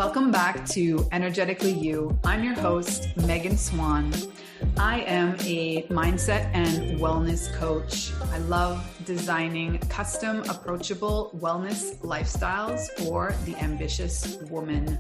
Welcome back to Energetically You. I'm your host, Megan Swan. I am a mindset and wellness coach. I love designing custom, approachable wellness lifestyles for the ambitious woman.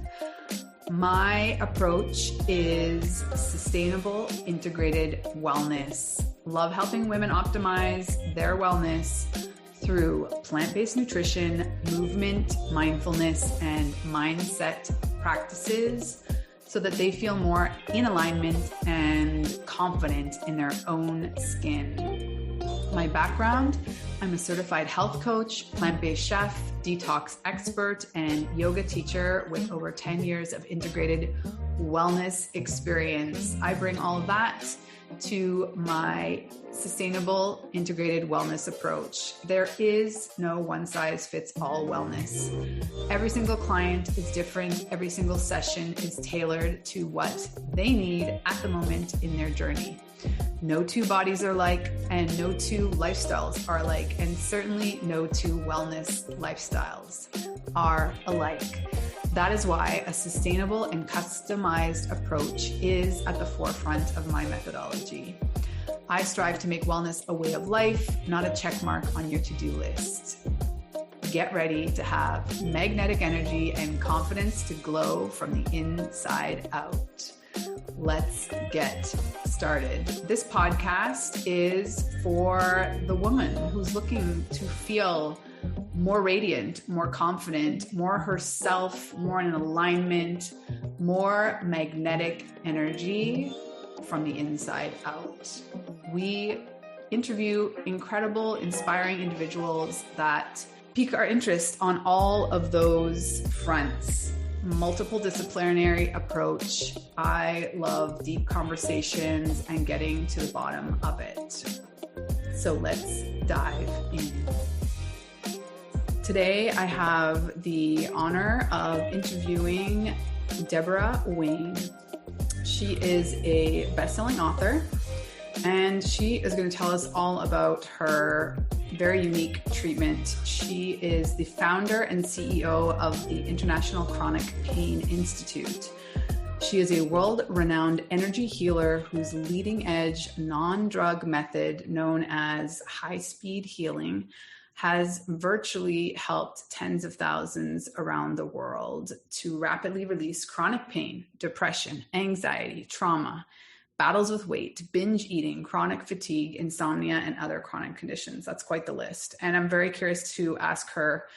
My approach is sustainable, integrated wellness. Love helping women optimize their wellness through plant-based nutrition, movement, mindfulness, and mindset practices so that they feel more in alignment and confident in their own skin. My background, I'm a certified health coach, plant-based chef, detox expert, and yoga teacher with over 10 years of integrated wellness experience. I bring all of that to my sustainable integrated wellness approach. There is no one size fits all wellness. Every single client is different. Every single session is tailored to what they need at the moment in their journey. No two bodies are alike, and no two lifestyles are alike, and certainly no two wellness lifestyles are alike. That is why a sustainable and customized approach is at the forefront of my methodology. I strive to make wellness a way of life, not a check mark on your to-do list. Get ready to have magnetic energy and confidence to glow from the inside out. Let's get started. This podcast is for the woman who's looking to feel more radiant, more confident, more herself, more in alignment, more magnetic energy from the inside out. We interview incredible, inspiring individuals that pique our interest on all of those fronts. Multiple disciplinary approach. I love deep conversations and getting to the bottom of it. So let's dive in. Today, I have the honor of interviewing DEBORA WAYNE. She is a best-selling author, and she is going to tell us all about her very unique treatment. She is the founder and CEO of the International Chronic Pain Institute. She is a world-renowned energy healer whose leading-edge non-drug method, known as HighSpeed Healing, has virtually helped tens of thousands around the world to rapidly release chronic pain, depression, anxiety, trauma, battles with weight, binge eating, chronic fatigue, insomnia, and other chronic conditions. That's quite the list. And I'm very curious to ask her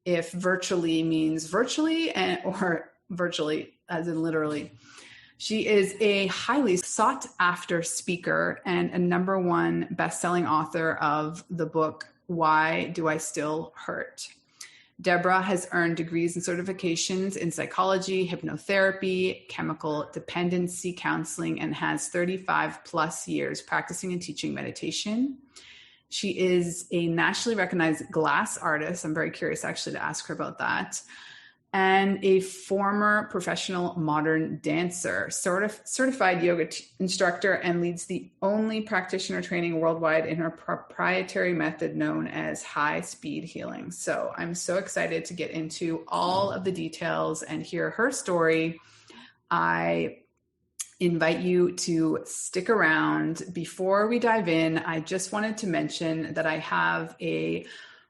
if virtually means virtually or virtually as in literally. She is a highly sought after speaker and a #1 best-selling author of the book, Why Do I Still Hurt? DEBORA has earned degrees and certifications in psychology, hypnotherapy, chemical dependency counseling, and has 35 plus years practicing and teaching meditation. She is a nationally recognized glass artist. I'm very curious actually to ask her about that. And a former professional modern dancer, certified yoga instructor, and leads the only practitioner training worldwide in her proprietary method known as HighSpeed Healing. So I'm so excited to get into all of the details and hear her story. I invite you to stick around. Before we dive in, I just wanted to mention that I have a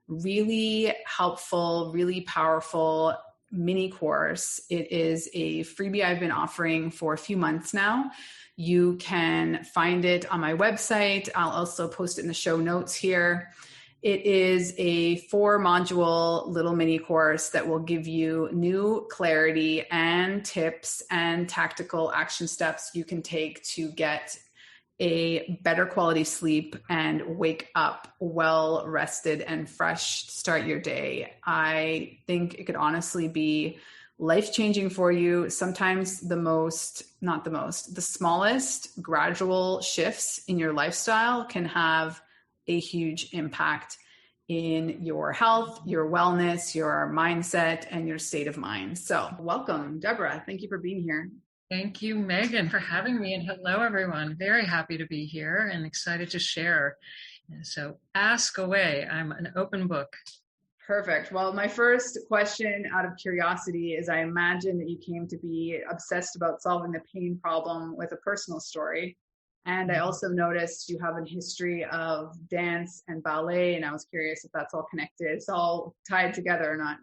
really helpful, really powerful mini course. It is a freebie I've been offering for a few months now. You can find it on my website. I'll also post it in the show notes here. It is a 4-module little mini course that will give you new clarity and tips and tactical action steps you can take to get a better quality sleep and wake up well rested and fresh to start your day. I think it could honestly be life-changing for you. Sometimes the smallest gradual shifts in your lifestyle can have a huge impact in your health, your wellness, your mindset, and your state of mind. So welcome, DEBORA. Thank you for being here. Thank you, Megan, for having me. And hello, everyone. Very happy to be here and excited to share. So ask away. I'm an open book. Perfect. Well, my first question out of curiosity is I imagine that you came to be obsessed about solving the pain problem with a personal story. And I also noticed you have a history of dance and ballet, and I was curious if that's all connected. It's all tied together or not.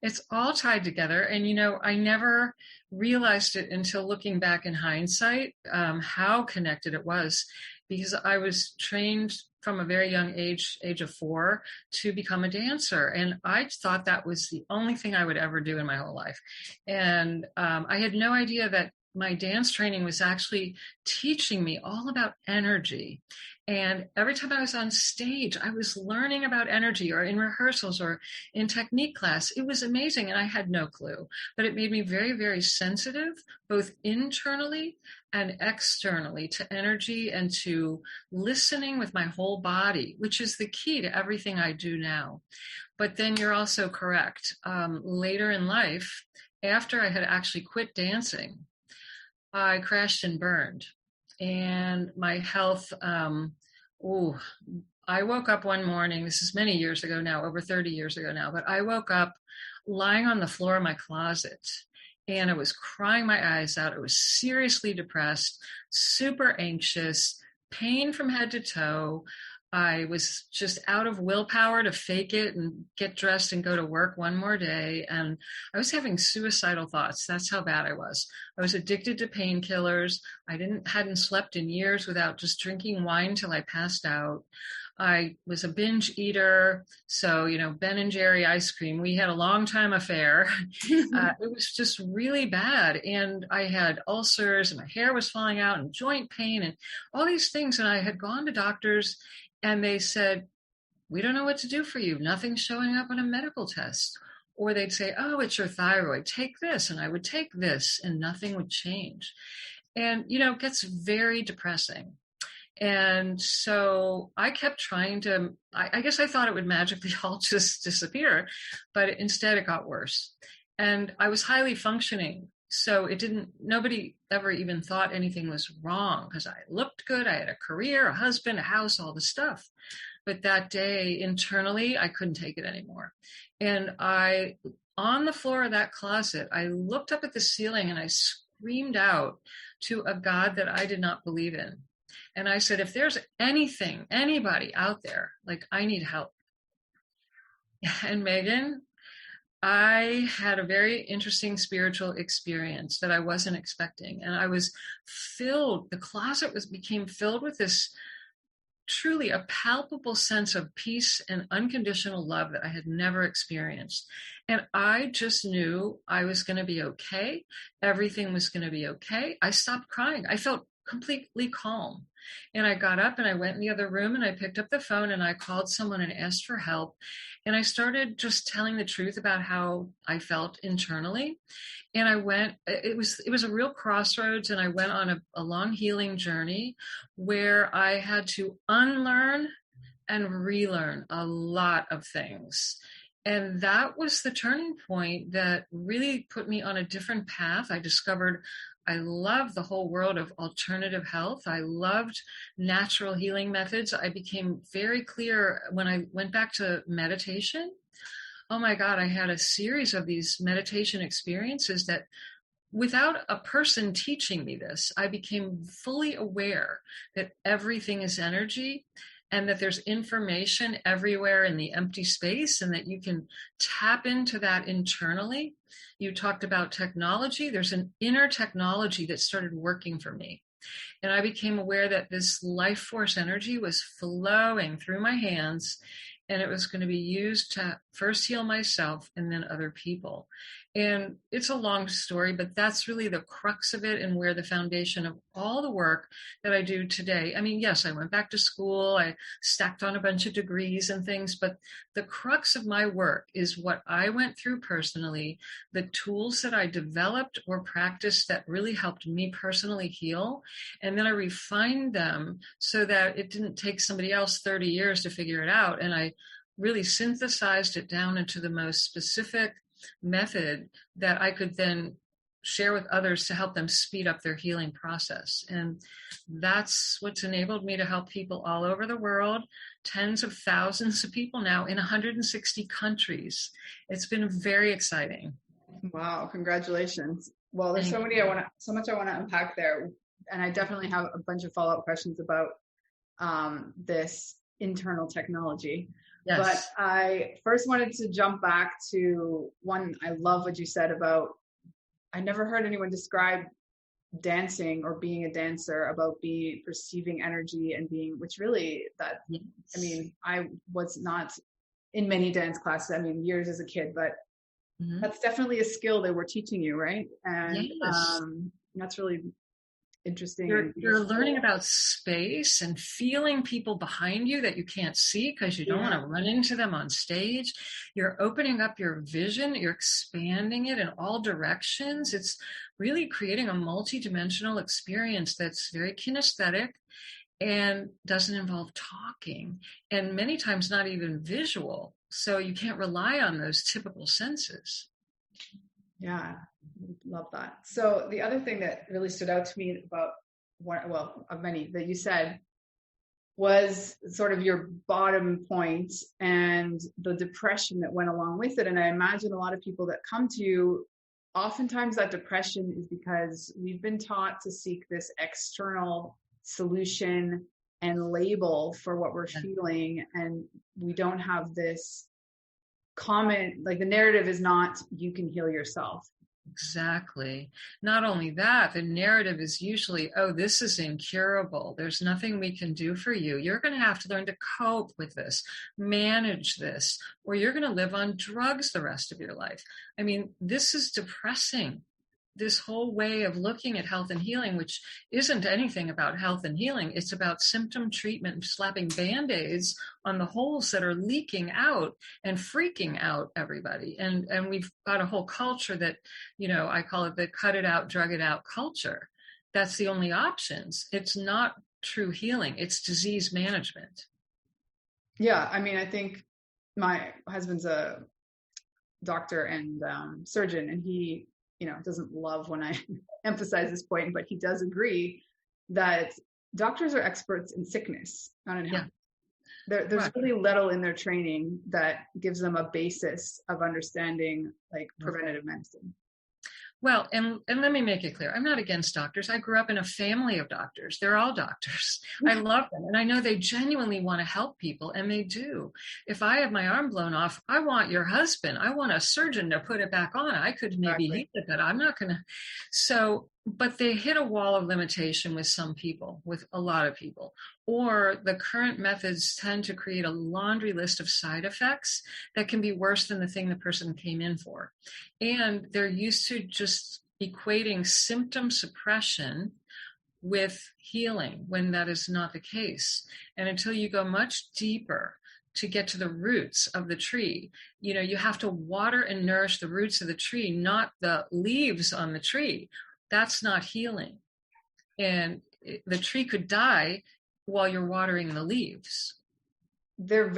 It's all tied together. And, I never realized it until looking back in hindsight, how connected it was, because I was trained from a very young age of 4, to become a dancer. And I thought that was the only thing I would ever do in my whole life. And I had no idea that my dance training was actually teaching me all about energy. And every time I was on stage, I was learning about energy, or in rehearsals or in technique class. It was amazing. And I had no clue, but it made me very, very sensitive, both internally and externally, to energy and to listening with my whole body, which is the key to everything I do now. But then you're also correct. Later in life, after I had actually quit dancing, I crashed and burned. And my health, I woke up one morning, this is many years ago now, over 30 years ago now, but I woke up lying on the floor of my closet, and I was crying my eyes out. I was seriously depressed, super anxious, pain from head to toe. I was just out of willpower to fake it and get dressed and go to work one more day. And I was having suicidal thoughts. That's how bad I was. I was addicted to painkillers. I hadn't slept in years without just drinking wine till I passed out. I was a binge eater. So, Ben and Jerry ice cream, we had a long time affair. It was just really bad. And I had ulcers, and my hair was falling out, and joint pain and all these things. And I had gone to doctors, and they said, we don't know what to do for you. Nothing's showing up on a medical test. Or they'd say, oh, it's your thyroid. Take this. And I would take this, and nothing would change. And, it gets very depressing. And so I kept trying to, I guess I thought it would magically all just disappear, but instead it got worse. And I was highly functioning. So nobody ever even thought anything was wrong, because I looked good. I had a career, a husband, a house, all the stuff. But that day internally, I couldn't take it anymore. And on the floor of that closet, I looked up at the ceiling and I screamed out to a God that I did not believe in. And I said, if there's anybody out there, I need help. And Megan, I had a very interesting spiritual experience that I wasn't expecting. And I was the closet became filled with this truly a palpable sense of peace and unconditional love that I had never experienced. And I just knew I was going to be okay. Everything was going to be okay. I stopped crying. I felt completely calm. And I got up and I went in the other room and I picked up the phone and I called someone and asked for help. And I started just telling the truth about how I felt internally. And it was a real crossroads, and I went on a long healing journey where I had to unlearn and relearn a lot of things. And that was the turning point that really put me on a different path. I discovered I loved the whole world of alternative health. I loved natural healing methods. I became very clear when I went back to meditation. Oh my God, I had a series of these meditation experiences that without a person teaching me this, I became fully aware that everything is energy, and that there's information everywhere in the empty space, and that you can tap into that internally. You talked about technology. There's an inner technology that started working for me. And I became aware that this life force energy was flowing through my hands, and it was going to be used to first heal myself and then other people. And it's a long story, but that's really the crux of it, and where the foundation of all the work that I do today. I mean, yes, I went back to school, I stacked on a bunch of degrees and things, but the crux of my work is what I went through personally, the tools that I developed or practiced that really helped me personally heal. And then I refined them so that it didn't take somebody else 30 years to figure it out. And I really synthesized it down into the most specific method that I could then share with others to help them speed up their healing process. And that's what's enabled me to help people all over the world, tens of thousands of people now in 160 countries. It's been very exciting. Wow, congratulations. Well, there's so much I want to unpack there. And I definitely have a bunch of follow-up questions about this internal technology. Yes. But I first wanted to jump back to one. I love what you said about, I never heard anyone describe dancing or being a dancer, about perceiving energy and being, which really Yes. I mean, I was not in many dance classes, I mean, years as a kid, but that's definitely a skill they were teaching you, right? And Yes. that's really interesting. You're learning about space and feeling people behind you that you can't see because you don't want to run into them on stage. You're opening up your vision. You're expanding it in all directions. It's really creating a multi-dimensional experience that's very kinesthetic and doesn't involve talking, and many times not even visual. So you can't rely on those typical senses. Yeah, love that. So the other thing that really stood out to me about of many that you said was sort of your bottom point and the depression that went along with it. And I imagine a lot of people that come to you, oftentimes that depression is because we've been taught to seek this external solution and label for what we're feeling. And we don't have this common, like the narrative is not, you can heal yourself. Exactly. Not only that, the narrative is usually, oh, this is incurable. There's nothing we can do for you. You're going to have to learn to cope with this, manage this, or you're going to live on drugs the rest of your life. I mean, this is depressing. This whole way of looking at health and healing, which isn't anything about health and healing. It's about symptom treatment and slapping Band-Aids on the holes that are leaking out and freaking out everybody. And we've got a whole culture that, I call it the cut it out, drug it out culture. That's the only options. It's not true healing. It's disease management. Yeah. I mean, I think my husband's a doctor and surgeon, and he doesn't love when I emphasize this point, but he does agree that doctors are experts in sickness, not in health. There's really little in their training that gives them a basis of understanding like preventative medicine. Well, and let me make it clear, I'm not against doctors. I grew up in a family of doctors. They're all doctors. I love them. And I know they genuinely want to help people, and they do. If I have my arm blown off, I want your husband. I want a surgeon to put it back on. I could maybe heal it, but I'm not going to. So, but they hit a wall of limitation with some people, with a lot of people. Or the current methods tend to create a laundry list of side effects that can be worse than the thing the person came in for. And they're used to just equating symptom suppression with healing when that is not the case. And until you go much deeper to get to the roots of the tree, you have to water and nourish the roots of the tree, not the leaves on the tree. That's not healing. And the tree could die while you're watering the leaves. They're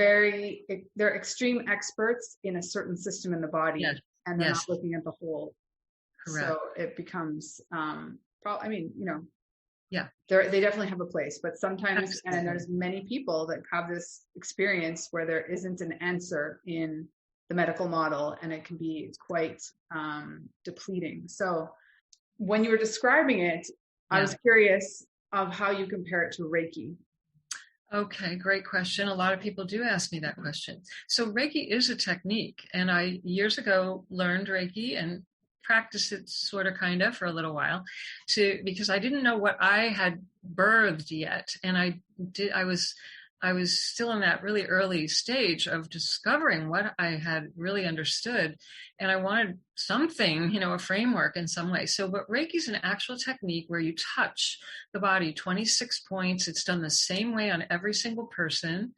extreme experts in a certain system in the body, and they're not looking at the whole. Correct. So it becomes, they definitely have a place, but sometimes, Absolutely. and there's many people that have this experience where there isn't an answer in the medical model, and it can be quite depleting. So when you were describing it, I was curious of how you compare it to Reiki. Okay, great question. A lot of people do ask me that question. So Reiki is a technique, and I years ago learned Reiki and practiced it sort of kind of for a little while because I didn't know what I had birthed yet. And I was still in that really early stage of discovering what I had really understood. And I wanted something, a framework in some way. But Reiki is an actual technique where you touch the body, 26 points. It's done the same way on every single person.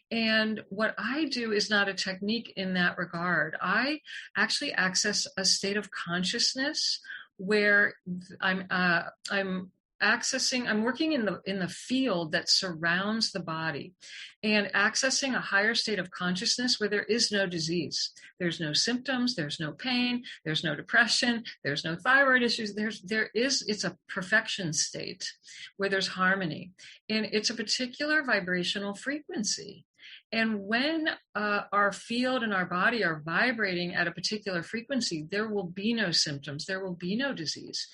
And what I do is not a technique in that regard. I actually access a state of consciousness where I'm I'm working in the field that surrounds the body and accessing a higher state of consciousness where there is no disease. There's no symptoms, there's no pain, there's no depression, there's no thyroid issues. It's a perfection state where there's harmony, and it's a particular vibrational frequency. And when our field and our body are vibrating at a particular frequency, there will be no symptoms, there will be no disease.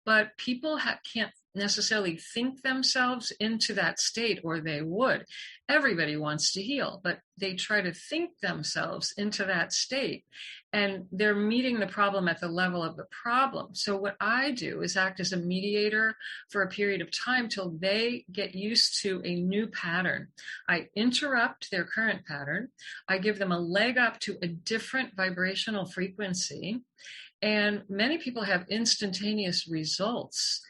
But people can't necessarily think themselves into that state, or they would. Everybody wants to heal, but they try to think themselves into that state, and they're meeting the problem at the level of the problem. So what I do is act as a mediator for a period of time till they get used to a new pattern. I interrupt their current pattern. I give them a leg up to a different vibrational frequency. And many people have instantaneous results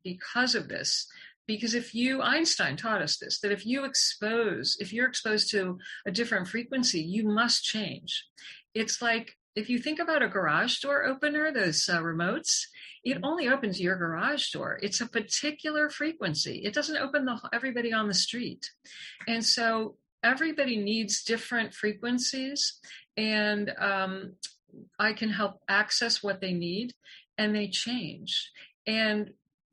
because of this. Because Einstein taught us this, that if you're exposed to a different frequency, you must change. It's like, if you think about a garage door opener, those remotes, it only opens your garage door. It's a particular frequency. It doesn't open everybody on the street. And so everybody needs different frequencies, and I can help access what they need, and they change. And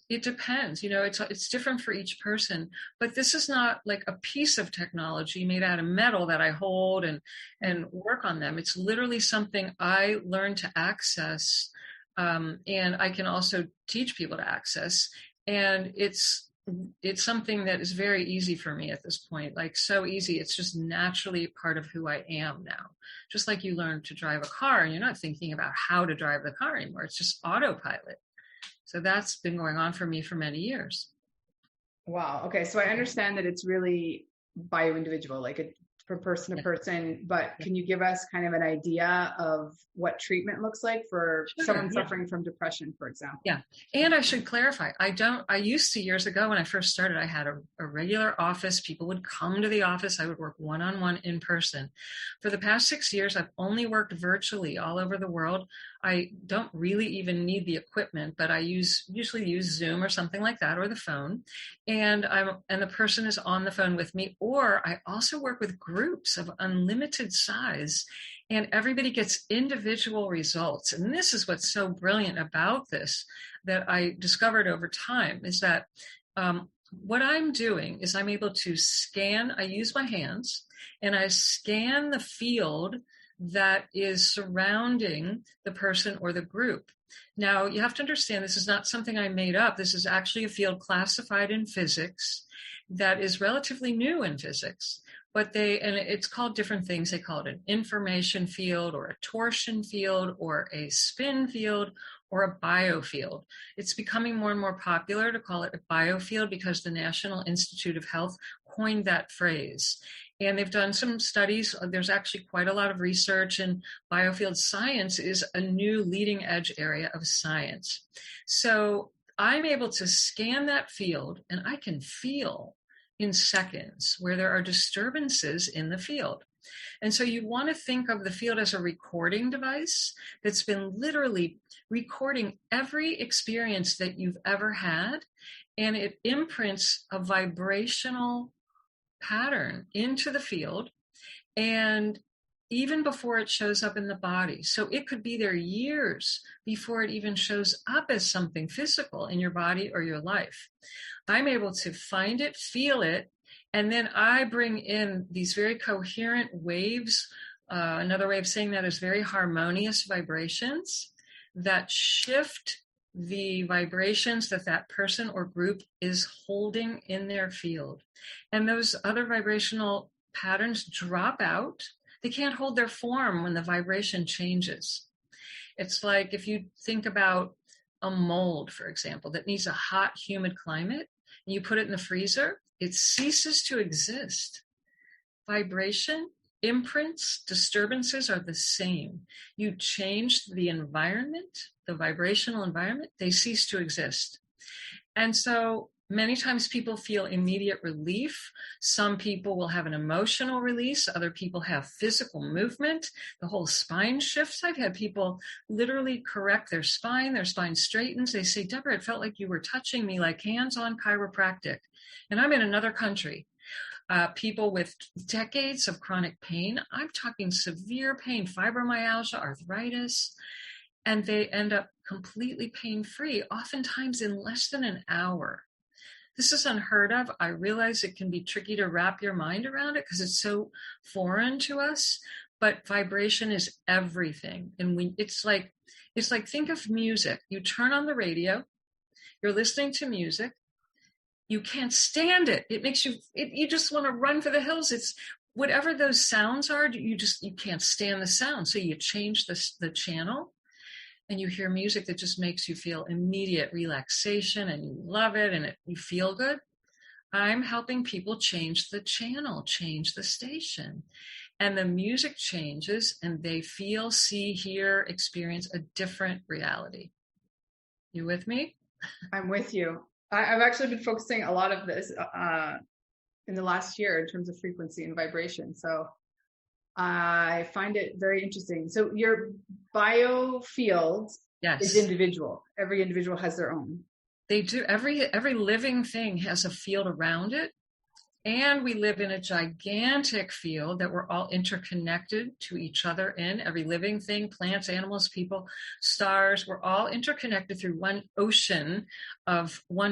it depends, it's different for each person, but this is not like a piece of technology made out of metal that I hold and work on them. It's literally something I learned to access, and I can also teach people to access. And it's something that is very easy for me at this point, like so easy. It's just naturally part of who I am now. Just like you learn to drive a car and you're not thinking about how to drive the car anymore. It's just autopilot. So that's been going on for me for many years. Wow. Okay. So I understand that it's really bio-individual, like from person to person, but can you give us kind of an idea of what treatment looks like for someone suffering from depression, for example? Yeah. And I should clarify, I used to, years ago when I first started, I had a regular office. People would come to the office. I would work one-on-one in person. For the past 6 years, I've only worked virtually all over the world. I don't really even need the equipment, but I usually use Zoom or something like that, or the phone. And the person is on the phone with me, or I also work with groups of unlimited size, and everybody gets individual results. And this is what's so brilliant about this that I discovered over time, is that what I'm doing is I'm able to I use my hands, and I scan the field that is surrounding the person or the group. Now, you have to understand, this is not something I made up. This is actually a field classified in physics that is relatively new in physics. And it's called different things. They call it an information field, or a torsion field, or a spin field, or a biofield. It's becoming more and more popular to call it a biofield because the National Institute of Health coined that phrase. And they've done some studies. There's actually quite a lot of research, and biofield science is a new leading edge area of science. So I'm able to scan that field, and I can feel in seconds where there are disturbances in the field. And so you want to think of the field as a recording device that's been literally recording every experience that you've ever had, and it imprints a vibrational pattern into the field, and even before it shows up in the body. So it could be there years before it even shows up as something physical in your body or your life. I'm able to find it, feel it, and then I bring in these very coherent waves. Another way of saying that is very harmonious vibrations that shift the vibrations that person or group is holding in their field. And those other vibrational patterns drop out. They can't hold their form when the vibration changes. It's like if you think about a mold, for example, that needs a hot, humid climate, and you put it in the freezer, it ceases to exist. Vibration, imprints, disturbances are the same. You change the environment, the vibrational environment, they cease to exist. And so Many times people feel immediate relief. Some people will have an emotional release. Other people have physical movement. The whole spine shifts. I've had people literally correct their spine straightens. They say, Deborah, it felt like you were touching me, like hands-on chiropractic. And I'm in another country. People with decades of chronic pain, I'm talking severe pain, fibromyalgia, arthritis, and they end up completely pain-free, oftentimes in less than an hour. This is unheard of. I realize it can be tricky to wrap your mind around it because it's so foreign to us, but vibration is everything. And it's like think of music. You turn on the radio, you're listening to music, you can't stand it. It makes you just want to run for the hills. It's whatever those sounds are, you can't stand the sound. So you change the channel, and you hear music that just makes you feel immediate relaxation, and you love it, and you feel good. I'm helping people change the channel, change the station, and the music changes, and they feel, see, hear, experience a different reality. You with me? I'm with you. I've actually been focusing a lot of this in the last year in terms of frequency and vibration. So I find it very interesting. So your biofield is individual. Every individual has their own. They do. Every living thing has a field around it. And we live in a gigantic field that we're all interconnected to each other in. Every living thing, plants, animals, people, stars, we're all interconnected through one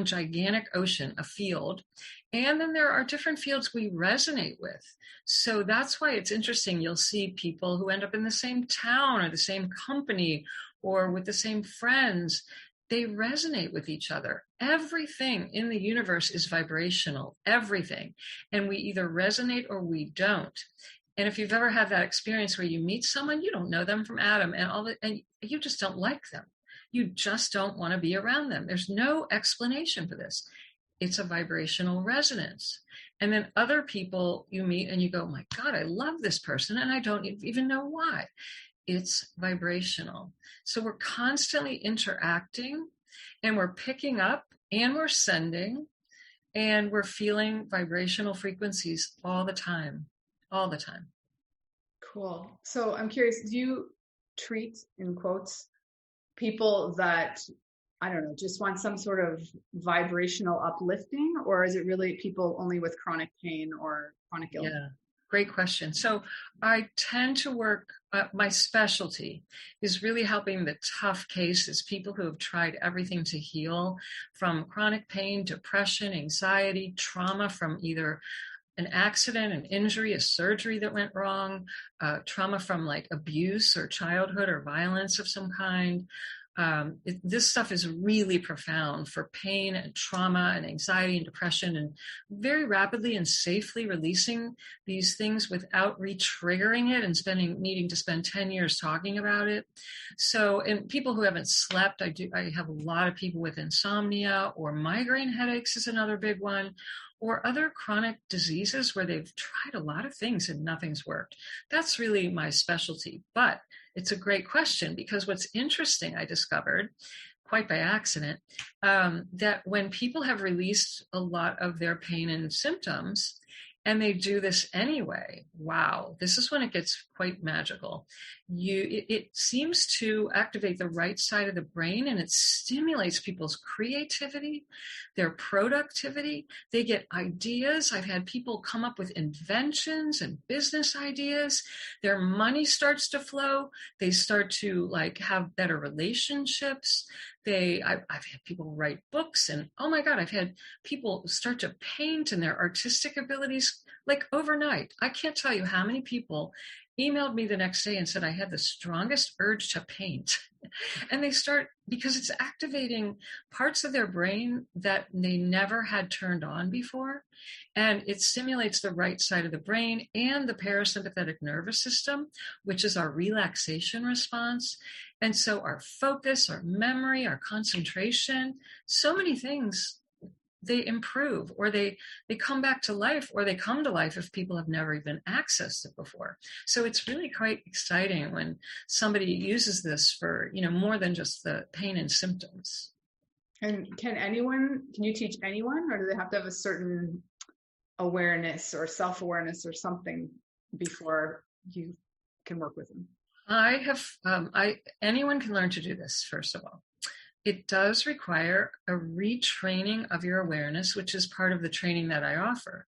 gigantic ocean, a field. And then there are different fields we resonate with. So that's why it's interesting. You'll see people who end up in the same town or the same company or with the same friends. They resonate with each other. Everything in the universe is vibrational, everything. And we either resonate or we don't. And if you've ever had that experience where you meet someone, you don't know them from Adam and you just don't like them. You just don't want to be around them. There's no explanation for this. It's a vibrational resonance. And then other people you meet and you go, my God, I love this person. And I don't even know why. It's vibrational. So we're constantly interacting and we're picking up and we're sending and we're feeling vibrational frequencies all the time. Cool. So I'm curious, do you treat, in quotes, people that, I don't know, just want some sort of vibrational uplifting, or is it really people only with chronic pain or chronic illness? Yeah. Great question. So I tend to work, my specialty is really helping the tough cases, people who have tried everything to heal, from chronic pain, depression, anxiety, trauma from either an accident, an injury, a surgery that went wrong, trauma from like abuse or childhood or violence of some kind. This stuff is really profound for pain and trauma and anxiety and depression, and very rapidly and safely releasing these things without re-triggering it and needing to spend 10 years talking about it. So, and people who haven't slept, I have a lot of people with insomnia, or migraine headaches is another big one, or other chronic diseases where they've tried a lot of things and nothing's worked. That's really my specialty. But it's a great question, because what's interesting, I discovered quite by accident, that when people have released a lot of their pain and symptoms, and they do this anyway, wow, this is when it gets quite magical. It seems to activate the right side of the brain, and it stimulates people's creativity, their productivity. They get ideas. I've had people come up with inventions and business ideas. Their money starts to flow. They start to have better relationships. I've had people write books, and oh my God, I've had people start to paint, and their artistic abilities overnight. I can't tell you how many people emailed me the next day and said, I had the strongest urge to paint. And they start, because it's activating parts of their brain that they never had turned on before. And it stimulates the right side of the brain and the parasympathetic nervous system, which is our relaxation response. And so our focus, our memory, our concentration, so many things, they improve, or they come back to life, or they come to life if people have never even accessed it before. So it's really quite exciting when somebody uses this for, more than just the pain and symptoms. And can you teach anyone, or do they have to have a certain awareness or self-awareness or something before you can work with them? Anyone can learn to do this, first of all. It does require a retraining of your awareness, which is part of the training that I offer.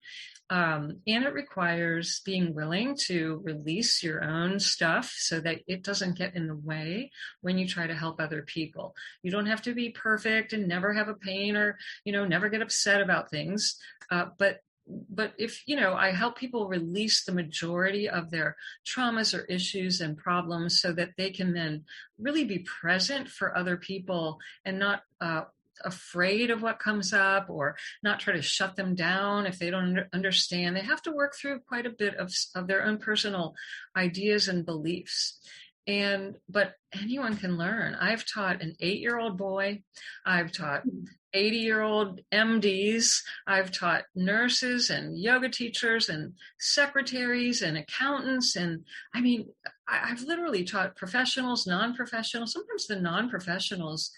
And it requires being willing to release your own stuff so that it doesn't get in the way when you try to help other people. You don't have to be perfect and never have a pain or, never get upset about things. But if, I help people release the majority of their traumas or issues and problems so that they can then really be present for other people and not afraid of what comes up, or not try to shut them down if they don't understand. They have to work through quite a bit of their own personal ideas and beliefs. But anyone can learn. I've taught an 8-year-old boy. I've taught 80-year-old MDs. I've taught nurses and yoga teachers and secretaries and accountants. And I mean, I've literally taught professionals, non-professionals. Sometimes the non-professionals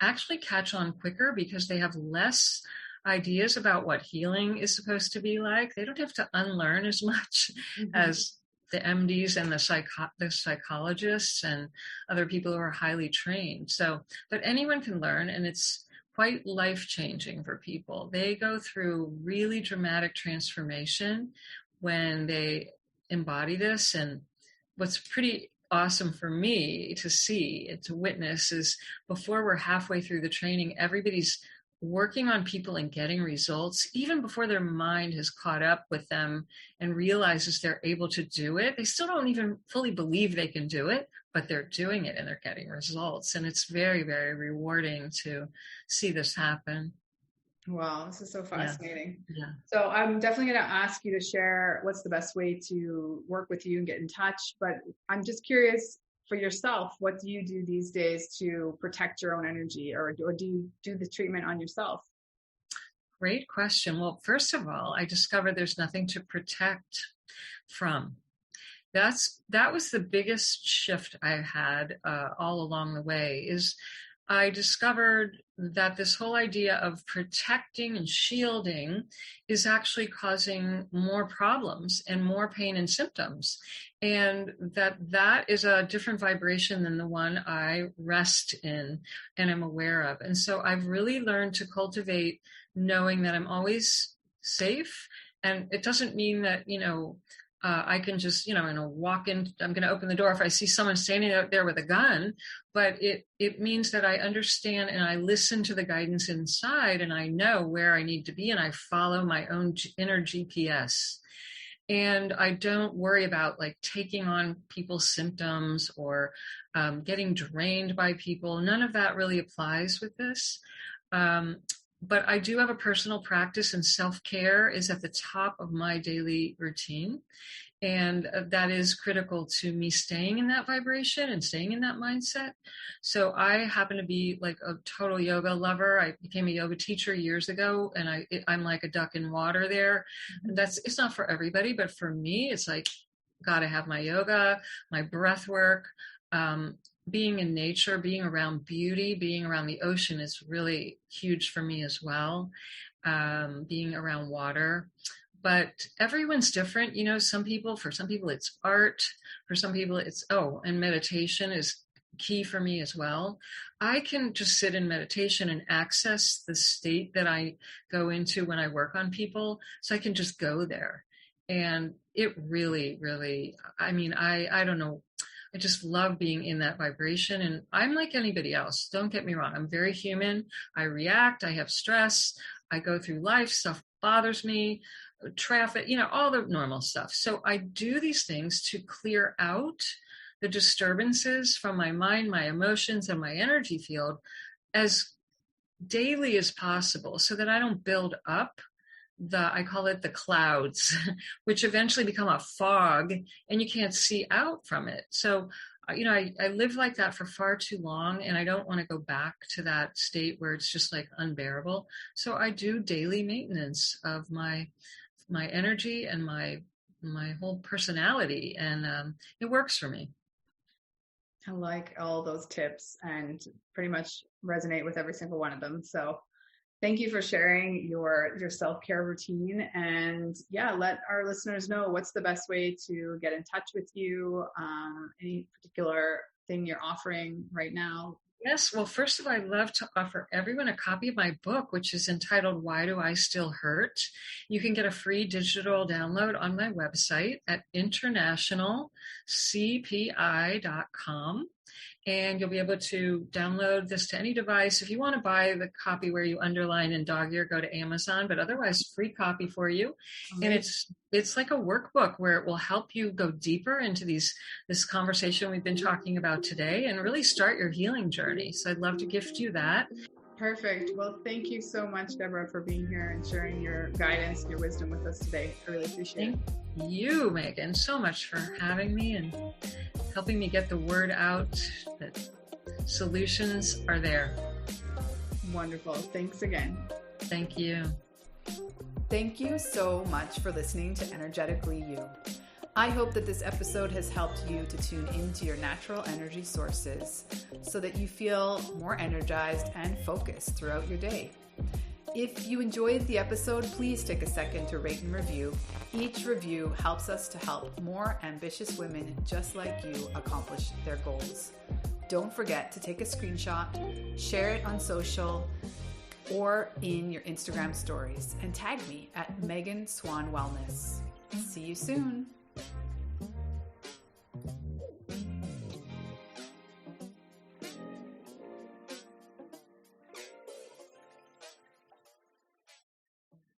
actually catch on quicker because they have less ideas about what healing is supposed to be like. They don't have to unlearn as much as the MDs and the psychologists and other people who are highly trained. But anyone can learn, and it's quite life-changing for people. They go through really dramatic transformation when they embody this. And what's pretty awesome for me to see and to witness is before we're halfway through the training, everybody's working on people and getting results even before their mind has caught up with them and realizes they're able to do it. They still don't even fully believe they can do it, but they're doing it and they're getting results. And it's very, very rewarding to see this happen. Wow, this is so fascinating. Yeah. So I'm definitely going to ask you to share what's the best way to work with you and get in touch. But I'm just curious for yourself, what do you do these days to protect your own energy, or do you do the treatment on yourself? Great question. Well, first of all, I discovered there's nothing to protect from. That was the biggest shift I had all along the way. Is I discovered that this whole idea of protecting and shielding is actually causing more problems and more pain and symptoms. And that is a different vibration than the one I rest in and am aware of. And so I've really learned to cultivate knowing that I'm always safe. And it doesn't mean that, I can just, walk in, I'm going to open the door if I see someone standing out there with a gun, but it means that I understand and I listen to the guidance inside and I know where I need to be and I follow my own inner GPS. And I don't worry about taking on people's symptoms or getting drained by people. None of that really applies with this. But I do have a personal practice, and self-care is at the top of my daily routine. And that is critical to me staying in that vibration and staying in that mindset. So I happen to be a total yoga lover. I became a yoga teacher years ago, and I'm like a duck in water there. And it's not for everybody, but for me, it's got to have my yoga, my breath work, being in nature, being around beauty, being around the ocean is really huge for me as well. Being around water. But everyone's different. For some people it's art. For some people and meditation is key for me as well. I can just sit in meditation and access the state that I go into when I work on people. So I can just go there. And it really, really, I don't know. I just love being in that vibration, and I'm like anybody else. Don't get me wrong. I'm very human. I react. I have stress. I go through life. Stuff bothers me. Traffic, all the normal stuff. So I do these things to clear out the disturbances from my mind, my emotions, and my energy field as daily as possible so that I don't build up I call it the clouds, which eventually become a fog and you can't see out from it. So, I lived like that for far too long, and I don't want to go back to that state where it's just unbearable. So I do daily maintenance of my energy and my whole personality, and it works for me. I like all those tips, and pretty much resonate with every single one of them. So thank you for sharing your self-care routine, and let our listeners know what's the best way to get in touch with you. Any particular thing you're offering right now? Yes. Well, first of all, I'd love to offer everyone a copy of my book, which is entitled Why Do I Still Hurt? You can get a free digital download on my website at internationalcpi.com. And you'll be able to download this to any device. If you want to buy the copy where you underline in dog ear, go to Amazon, but otherwise free copy for you. Amazing. And it's like a workbook where it will help you go deeper into this conversation we've been talking about today and really start your healing journey. So I'd love to gift you that. Perfect. Well, thank you so much, Deborah, for being here and sharing your guidance and your wisdom with us today. I really appreciate it. Thank you, Megan, so much for having me and helping me get the word out that solutions are there. Wonderful. Thanks again. Thank you. Thank you so much for listening to Energetically You. I hope that this episode has helped you to tune into your natural energy sources so that you feel more energized and focused throughout your day. If you enjoyed the episode, please take a second to rate and review. Each review helps us to help more ambitious women just like you accomplish their goals. Don't forget to take a screenshot, share it on social or in your Instagram stories, and tag me at Megan Swan Wellness. See you soon.